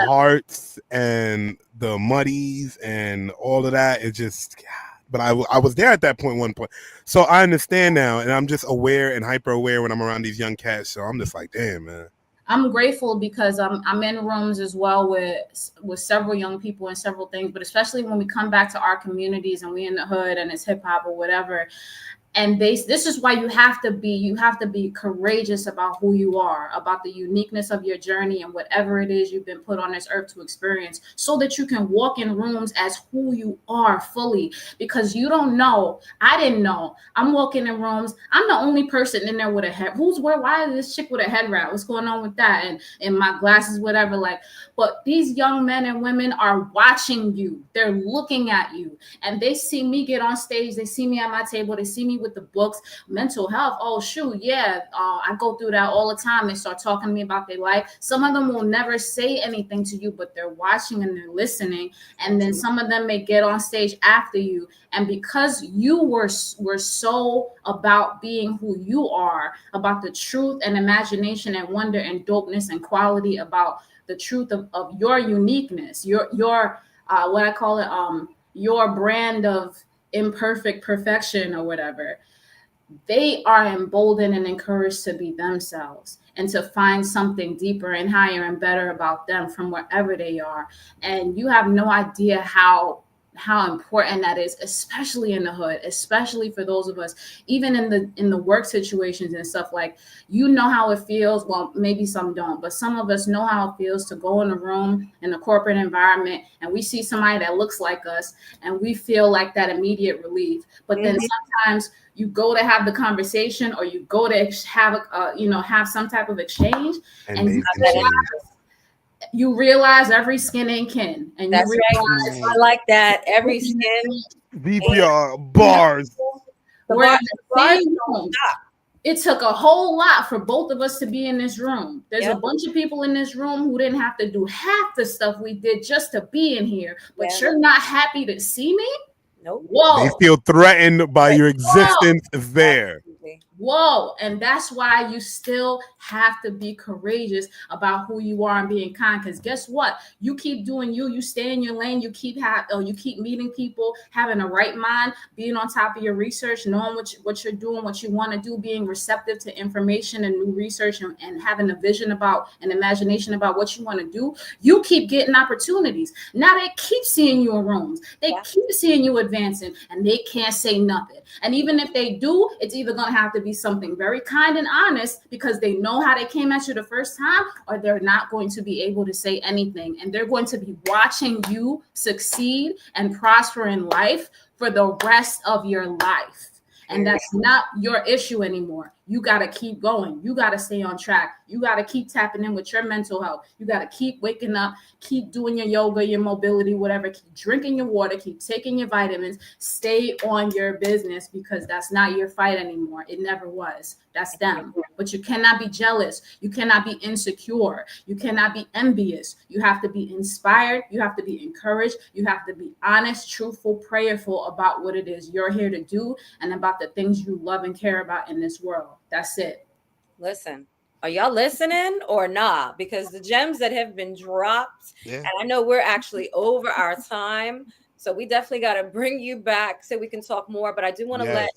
hearts and the muddies and all of that is just. But I was there at that one point, so I understand now, and I'm just aware and hyper aware when I'm around these young cats. So I'm just like, damn, man. I'm grateful because I'm in rooms as well with several young people and several things, but especially when we come back to our communities and we in the hood and it's hip hop or whatever. And this is why you have to be courageous about who you are, about the uniqueness of your journey and whatever it is you've been put on this earth to experience, so that you can walk in rooms as who you are fully. Because you don't know, I didn't know, I'm walking in rooms, I'm the only person in there with a head, why is this chick with a head wrap, what's going on with that, and my glasses, whatever, like. But these young men and women are watching you, they're looking at you, and they see me get on stage, they see me at my table, they see me with the books, mental health. Oh shoot, yeah, I go through that all the time. They start talking to me about their life. Some of them will never say anything to you, but they're watching and they're listening. And then some of them may get on stage after you, and because you were so about being who you are, about the truth and imagination and wonder and dopeness and quality, about the truth of your uniqueness, your what I call it, your brand of imperfect perfection or whatever, they are emboldened and encouraged to be themselves and to find something deeper and higher and better about them from wherever they are. And you have no idea how important that is, especially in the hood, especially for those of us, even in the work situations and stuff. Like, you know how it feels. Well, maybe some don't, but some of us know how it feels to go in a room in a corporate environment and we see somebody that looks like us and we feel like that immediate relief. But then sometimes you go to have the conversation, or you go to have some type of exchange, and you realize every skin ain't kin. And that's right. I like that. Every skin. VPR bars. It took a whole lot for both of us to be in this room. There's a bunch of people in this room who didn't have to do half the stuff we did just to be in here. But you're not happy to see me? Nope. Whoa. They feel threatened by your existence there. Absolutely. Whoa. And that's why you still have to be courageous about who you are and being kind. Because guess what? You keep doing you stay in your lane, you keep meeting people, having a right mind, being on top of your research, knowing what you're doing, what you want to do, being receptive to information and new research, and having a vision about an imagination about what you want to do. You keep getting opportunities. Now they keep seeing you in rooms. They keep seeing you advancing, and they can't say nothing. And even if they do, it's either going to have to be something very kind and honest, because they know how they came at you the first time, or they're not going to be able to say anything, and they're going to be watching you succeed and prosper in life for the rest of your life. And that's not your issue anymore. You got to keep going. You got to stay on track. You got to keep tapping in with your mental health. You got to keep waking up, keep doing your yoga, your mobility, whatever. Keep drinking your water, keep taking your vitamins. Stay on your business, because that's not your fight anymore. It never was. That's them. But you cannot be jealous. You cannot be insecure. You cannot be envious. You have to be inspired. You have to be encouraged. You have to be honest, truthful, prayerful about what it is you're here to do, and about the things you love and care about in this world. That's it. Listen, are y'all listening or not? Because the gems that have been dropped, and I know we're actually over our time, so we definitely got to bring you back so we can talk more. But I do want to let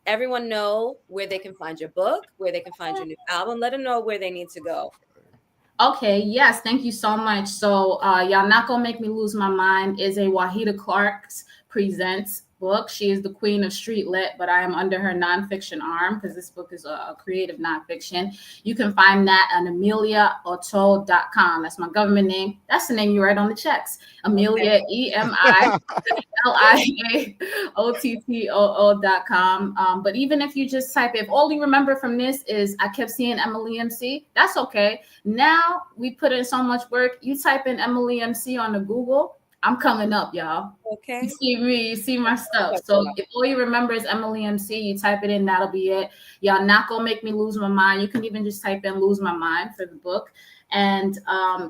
everyone know where they can find your book, where they can find your new album. Let them know where they need to go. Okay, yes, thank you so much. So Y'all Not Gonna Make Me Lose My Mind is a Wahida Clark's presents book. She is the queen of street lit, but I am under her nonfiction arm, because this book is a creative nonfiction. You can find that on EmiliaOttoo.com. That's my government name. That's the name you write on the checks. Emilia EMMA LEA But even if you just type, if all you remember from this is I kept seeing EMMA LEE M.C., that's okay. Now we put in so much work. You type in EMMA LEE M.C. on the Google, I'm coming up, y'all. Okay. You see me, you see my stuff. So if all you remember is EMMA LEE M.C., you type it in, that'll be it. Y'all Not Gonna Make Me Lose My Mind. You can even just type in Lose My Mind for the book. And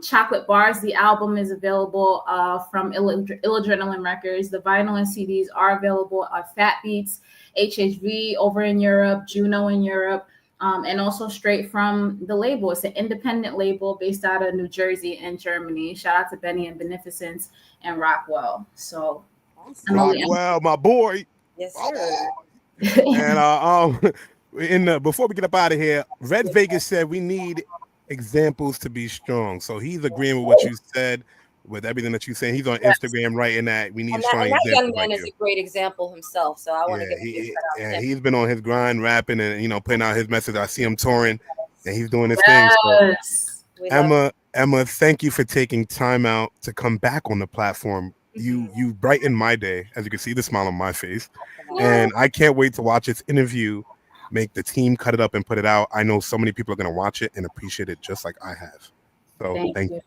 Chocolate Bars, the album, is available from Adrenaline Records. The vinyl and CDs are available at Fat Beats, HHV over in Europe, Juno in Europe. And also straight from the label. It's an independent label based out of New Jersey and Germany. Shout out to Benny and Beneficence and Rockwell. So Rockwell, my boy. Yes, sir. And before we get up out of here, Red Vegas said we need examples to be strong. So he's agreeing with what you said. with everything that you're saying. He's on Instagram writing that we need strong and that examples young man like is you. a great example himself. So I want to give him a big shout out. He's been on his grind, rapping, and putting out his message. I see him touring, and he's doing his thing. So, Emma, thank you for taking time out to come back on the platform. You brighten my day, as you can see the smile on my face, and I can't wait to watch this interview. Make the team cut it up and put it out. I know so many people are going to watch it and appreciate it just like I have. So thank you.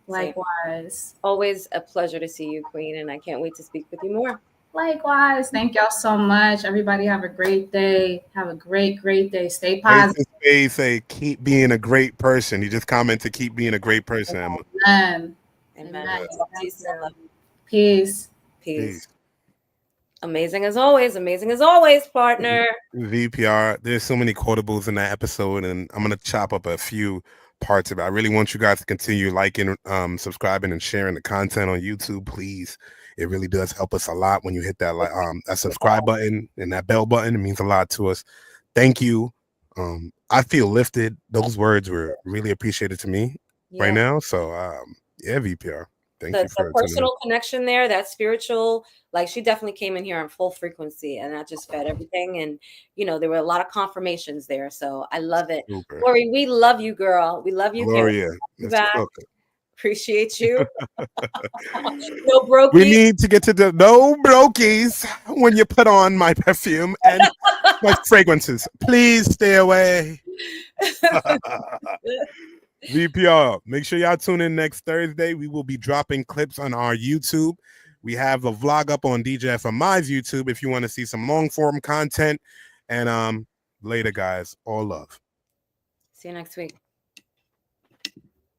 Likewise. Always a pleasure to see you, Queen, and I can't wait to speak with you more. Likewise. Thank y'all so much. Everybody have a great day. Have a great day. Stay positive. Say keep being a great person. You just commented keep being a great person, Emma. Amen. Peace. Amazing as always, partner. VPR. There's so many quotables in that episode, and I'm gonna chop up a few parts of it. I really want you guys to continue liking, subscribing, and sharing the content on YouTube, please. It really does help us a lot when you hit that that subscribe button and that bell button. It means a lot to us. Thank you. I feel lifted. Those words were really appreciated to me right now. So VPR. Thank you for the personal connection there, that spiritual, like she definitely came in here on full frequency and that just fed everything. And, there were a lot of confirmations there. So I love it. Super. Lori, we love you, girl. We love you. Gloria. Appreciate you. No brokies. We need to get to the no brokies when you put on my perfume and my fragrances. Please stay away. VPR, make sure y'all tune in next Thursday. We will be dropping clips on our YouTube. We have a vlog up on DJ FMI's YouTube if you want to see some long form content. And later, guys. All love. See you next week.